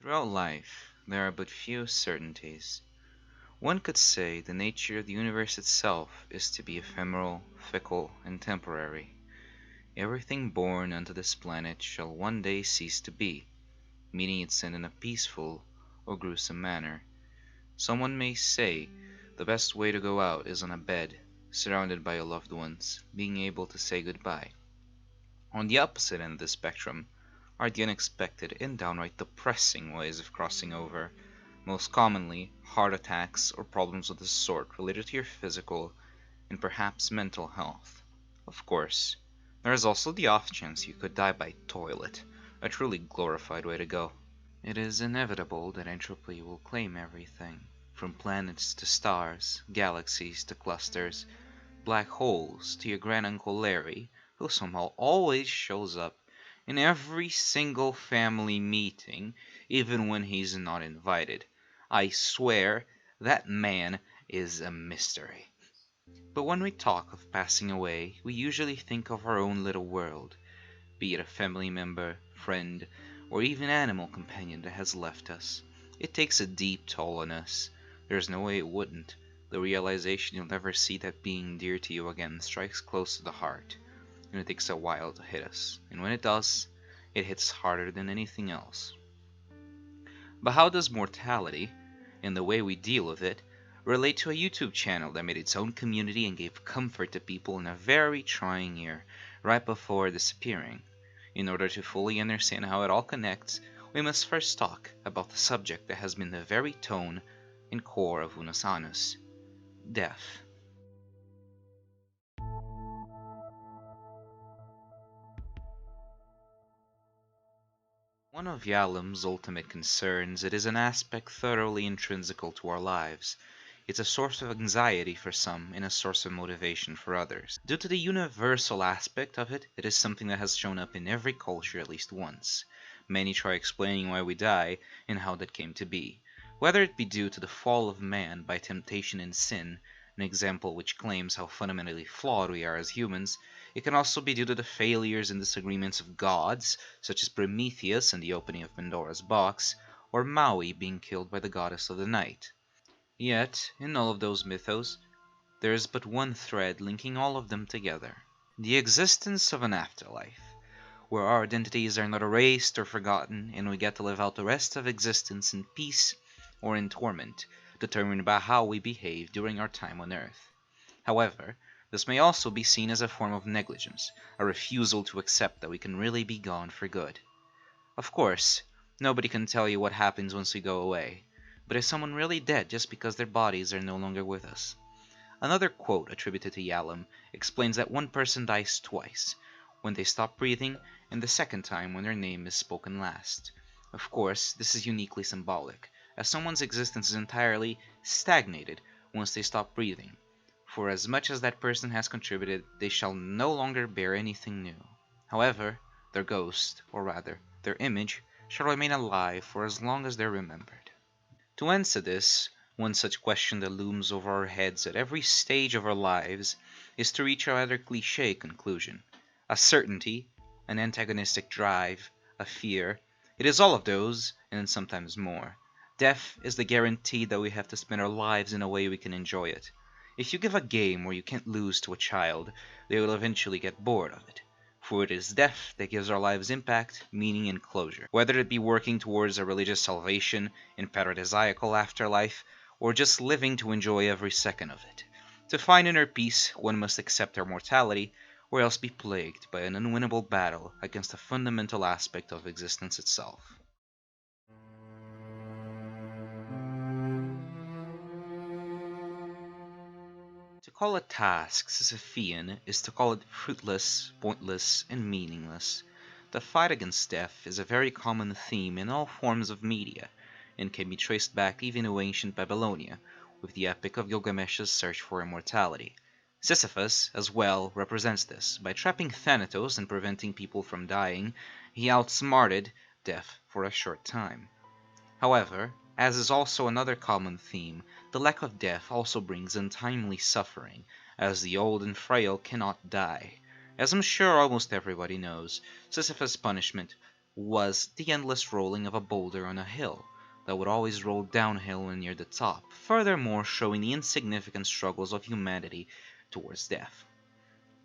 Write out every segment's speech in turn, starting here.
Throughout life, there are but few certainties. One could say the nature of the universe itself is to be ephemeral, fickle, and temporary. Everything born onto this planet shall one day cease to be, meeting its end in a peaceful or gruesome manner. Someone may say the best way to go out is on a bed, surrounded by your loved ones, being able to say goodbye. On the opposite end of the spectrum are the unexpected and downright depressing ways of crossing over, most commonly heart attacks or problems of this sort related to your physical and perhaps mental health. Of course, there is also the off chance you could die by toilet, a truly glorified way to go. It is inevitable that entropy will claim everything, from planets to stars, galaxies to clusters, black holes to your granduncle Larry, who somehow always shows up in every single family meeting, even when he's not invited. I swear, that man is a mystery. But when we talk of passing away, we usually think of our own little world, be it a family member, friend, or even animal companion that has left us. It takes a deep toll on us. There's no way it wouldn't. The realization you'll never see that being dear to you again strikes close to the heart, and it takes a while to hit us. And when it does, it hits harder than anything else. But how does mortality, and the way we deal with it, relate to a YouTube channel that made its own community and gave comfort to people in a very trying year, right before disappearing? In order to fully understand how it all connects, we must first talk about the subject that has been the very tone and core of Unus Annus: death. One of Yalom's ultimate concerns, it is an aspect thoroughly intrinsical to our lives. It's a source of anxiety for some and a source of motivation for others. Due to the universal aspect of it, it is something that has shown up in every culture at least once. Many try explaining why we die and how that came to be. Whether it be due to the fall of man by temptation and sin, an example which claims how fundamentally flawed we are as humans, it can also be due to the failures and disagreements of gods, such as Prometheus and the opening of Pandora's box, or Maui being killed by the goddess of the night. Yet, in all of those mythos, there is but one thread linking all of them together: the existence of an afterlife, where our identities are not erased or forgotten, and we get to live out the rest of existence in peace or in torment, determined by how we behave during our time on Earth. However, this may also be seen as a form of negligence, a refusal to accept that we can really be gone for good. Of course, nobody can tell you what happens once we go away, but is someone really dead just because their bodies are no longer with us? Another quote attributed to Yalom explains that one person dies twice, when they stop breathing, and the second time when their name is spoken last. Of course, this is uniquely symbolic, as someone's existence is entirely stagnated once they stop breathing. For as much as that person has contributed, they shall no longer bear anything new. However, their ghost, or rather, their image, shall remain alive for as long as they're remembered. To answer this, one such question that looms over our heads at every stage of our lives is to reach a rather cliché conclusion. A certainty, an antagonistic drive, a fear. It is all of those, and sometimes more. Death is the guarantee that we have to spend our lives in a way we can enjoy it. If you give a game where you can't lose to a child, they will eventually get bored of it. For it is death that gives our lives impact, meaning, and closure. Whether it be working towards a religious salvation in paradisiacal afterlife, or just living to enjoy every second of it. To find inner peace, one must accept our mortality, or else be plagued by an unwinnable battle against a fundamental aspect of existence itself. To call a task Sisyphean is to call it fruitless, pointless, and meaningless. The fight against death is a very common theme in all forms of media, and can be traced back even to ancient Babylonia, with the epic of Gilgamesh's search for immortality. Sisyphus, as well, represents this. By trapping Thanatos and preventing people from dying, he outsmarted death for a short time. However, as is also another common theme, the lack of death also brings untimely suffering, as the old and frail cannot die. As I'm sure almost everybody knows, Sisyphus' punishment was the endless rolling of a boulder on a hill that would always roll downhill when near the top, furthermore showing the insignificant struggles of humanity towards death.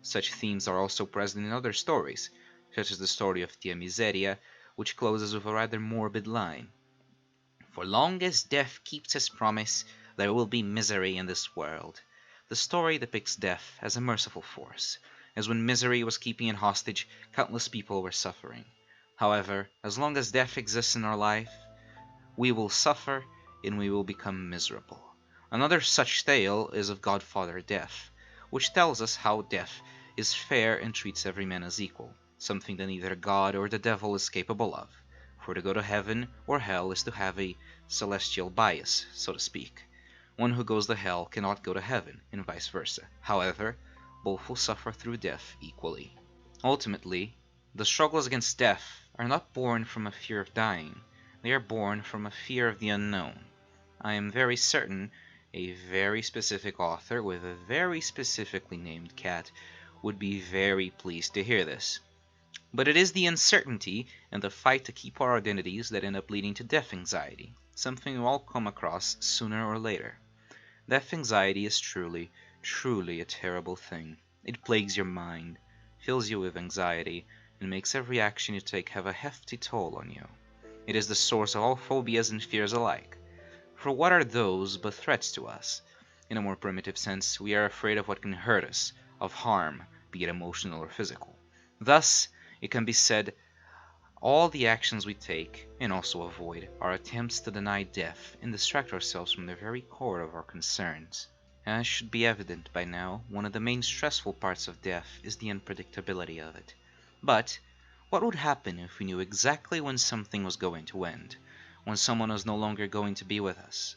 Such themes are also present in other stories, such as the story of Tia Miseria, which closes with a rather morbid line. For long as death keeps his promise, there will be misery in this world. The story depicts death as a merciful force, as when misery was keeping in hostage, countless people were suffering. However, as long as death exists in our life, we will suffer and we will become miserable. Another such tale is of Godfather Death, which tells us how death is fair and treats every man as equal, something that neither God or the devil is capable of. For to go to heaven or hell is to have a celestial bias, so to speak. One who goes to hell cannot go to heaven, and vice versa. However, both will suffer through death equally. Ultimately, the struggles against death are not born from a fear of dying, they are born from a fear of the unknown. I am very certain a very specific author with a very specifically named cat would be very pleased to hear this. But it is the uncertainty and the fight to keep our identities that end up leading to death anxiety, something we all come across sooner or later. Death anxiety is truly, truly a terrible thing. It plagues your mind, fills you with anxiety, and makes every action you take have a hefty toll on you. It is the source of all phobias and fears alike. For what are those but threats to us? In a more primitive sense, we are afraid of what can hurt us, of harm, be it emotional or physical. Thus, it can be said, all the actions we take, and also avoid, are attempts to deny death and distract ourselves from the very core of our concerns. As should be evident by now, one of the main stressful parts of death is the unpredictability of it. But what would happen if we knew exactly when something was going to end, when someone was no longer going to be with us?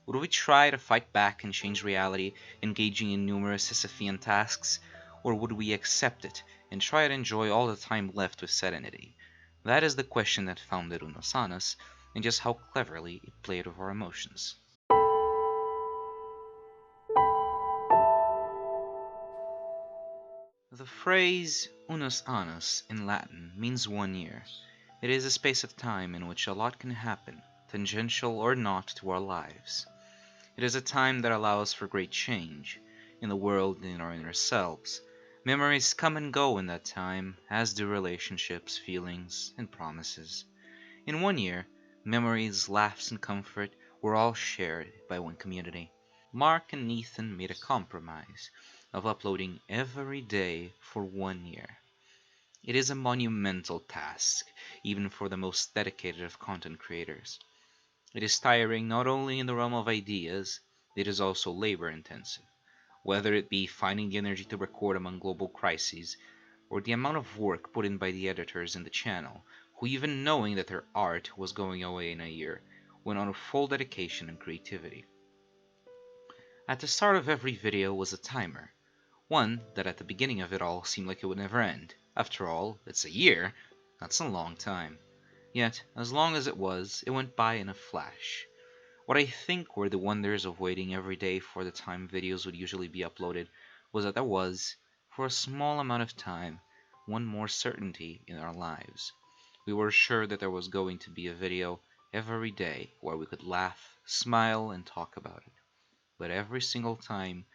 Would we try to fight back and change reality, engaging in numerous Sisyphean tasks, or would we accept it and try to enjoy all the time left with serenity? That is the question that founded Unus Annus, and just how cleverly it played with our emotions. The phrase Unus Annus in Latin means 1 year. It is a space of time in which a lot can happen, tangential or not, to our lives. It is a time that allows for great change, in the world and in our inner selves. Memories come and go in that time, as do relationships, feelings, and promises. In 1 year, memories, laughs, and comfort were all shared by one community. Mark and Ethan made a compromise of uploading every day for 1 year. It is a monumental task, even for the most dedicated of content creators. It is tiring not only in the realm of ideas, it is also labor intensive, whether it be finding the energy to record among global crises, or the amount of work put in by the editors in the channel, who even knowing that their art was going away in a year, went on with full dedication and creativity. At the start of every video was a timer, one that at the beginning of it all seemed like it would never end. After all, it's a year, that's a long time. Yet, as long as it was, it went by in a flash. What I think were the wonders of waiting every day for the time videos would usually be uploaded was that there was, for a small amount of time, one more certainty in our lives. We were sure that there was going to be a video every day where we could laugh, smile, and talk about it. But every single time,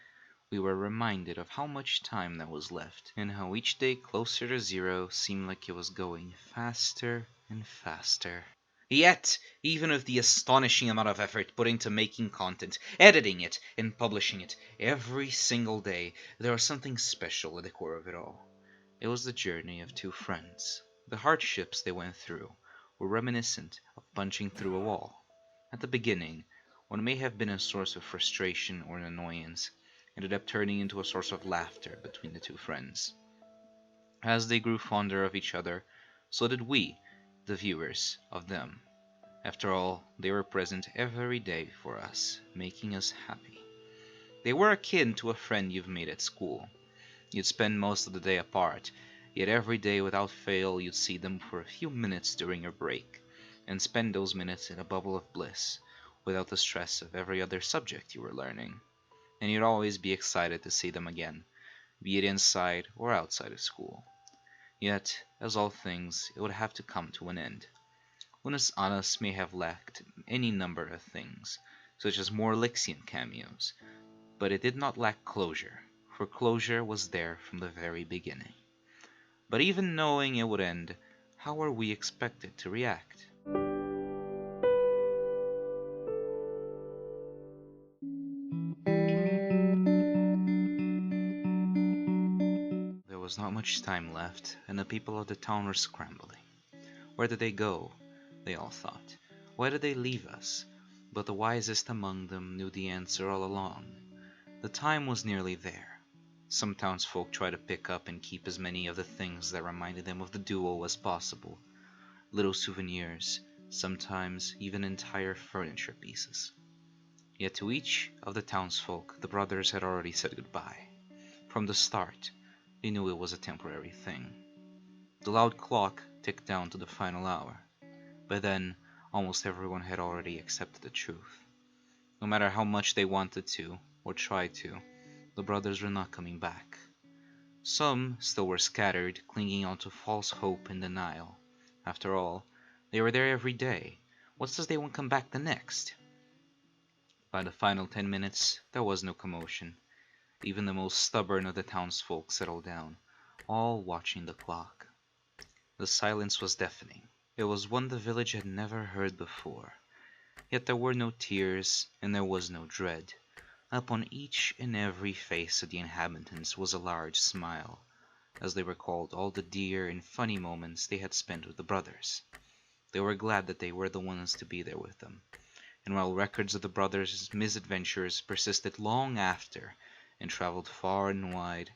we were reminded of how much time that was left, and how each day closer to zero seemed like it was going faster and faster. Yet, even with the astonishing amount of effort put into making content, editing it, and publishing it every single day, there was something special at the core of it all. It was the journey of two friends. The hardships they went through were reminiscent of punching through a wall. At the beginning, what may have been a source of frustration or annoyance ended up turning into a source of laughter between the two friends. As they grew fonder of each other, so did we, the viewers, of them. After all, they were present every day for us, making us happy. They were akin to a friend you've made at school. You'd spend most of the day apart, yet every day without fail you'd see them for a few minutes during your break, and spend those minutes in a bubble of bliss, without the stress of every other subject you were learning. And you'd always be excited to see them again, be it inside or outside of school. Yet, as all things, it would have to come to an end. Unus Annus may have lacked any number of things, such as more Lixian cameos, but it did not lack closure, for closure was there from the very beginning. But even knowing it would end, how were we expected to react? There was not much time left, and the people of the town were scrambling. Where did they go? They all thought. Why did they leave us? But the wisest among them knew the answer all along. The time was nearly there. Some townsfolk tried to pick up and keep as many of the things that reminded them of the duo as possible. Little souvenirs, sometimes even entire furniture pieces. Yet to each of the townsfolk the brothers had already said goodbye. From the start, they knew it was a temporary thing. The loud clock ticked down to the final hour. By then, almost everyone had already accepted the truth. No matter how much they wanted to, or tried to, the brothers were not coming back. Some still were scattered, clinging on to false hope and denial. After all, they were there every day. What says they won't come back the next? By the final 10 minutes, there was no commotion. Even the most stubborn of the townsfolk settled down, all watching the clock. The silence was deafening. It was one the village had never heard before. Yet there were no tears, and there was no dread. Upon each and every face of the inhabitants was a large smile, as they recalled all the dear and funny moments they had spent with the brothers. They were glad that they were the ones to be there with them. And while records of the brothers' misadventures persisted long after and traveled far and wide,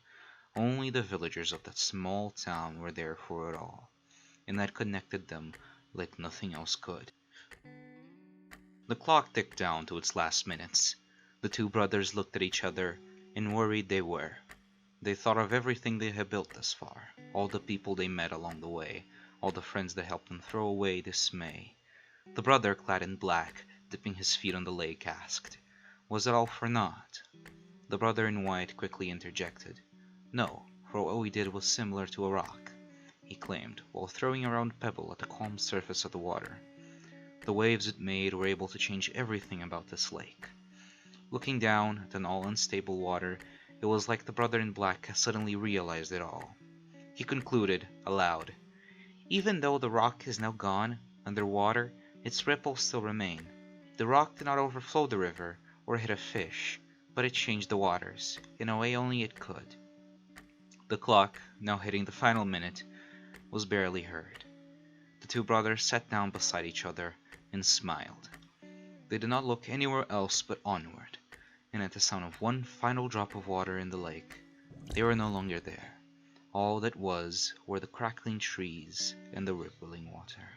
only the villagers of that small town were there for it all, and that connected them like nothing else could. The clock ticked down to its last minutes. The two brothers looked at each other, and worried they were. They thought of everything they had built thus far, all the people they met along the way, all the friends that helped them throw away dismay. The brother, clad in black, dipping his feet on the lake, asked, "Was it all for naught?" The brother in white quickly interjected, "No, for what we did was similar to a rock," he claimed, while throwing a round pebble at the calm surface of the water. The waves it made were able to change everything about this lake. Looking down at an all unstable water, it was like the brother in black had suddenly realized it all. He concluded, aloud, "Even though the rock is now gone, under water, its ripples still remain. The rock did not overflow the river, or hit a fish, but it changed the waters, in a way only it could." The clock, now hitting the final minute, was barely heard. The two brothers sat down beside each other and smiled. They did not look anywhere else but onward, and at the sound of one final drop of water in the lake, they were no longer there. All that was were the crackling trees and the rippling water.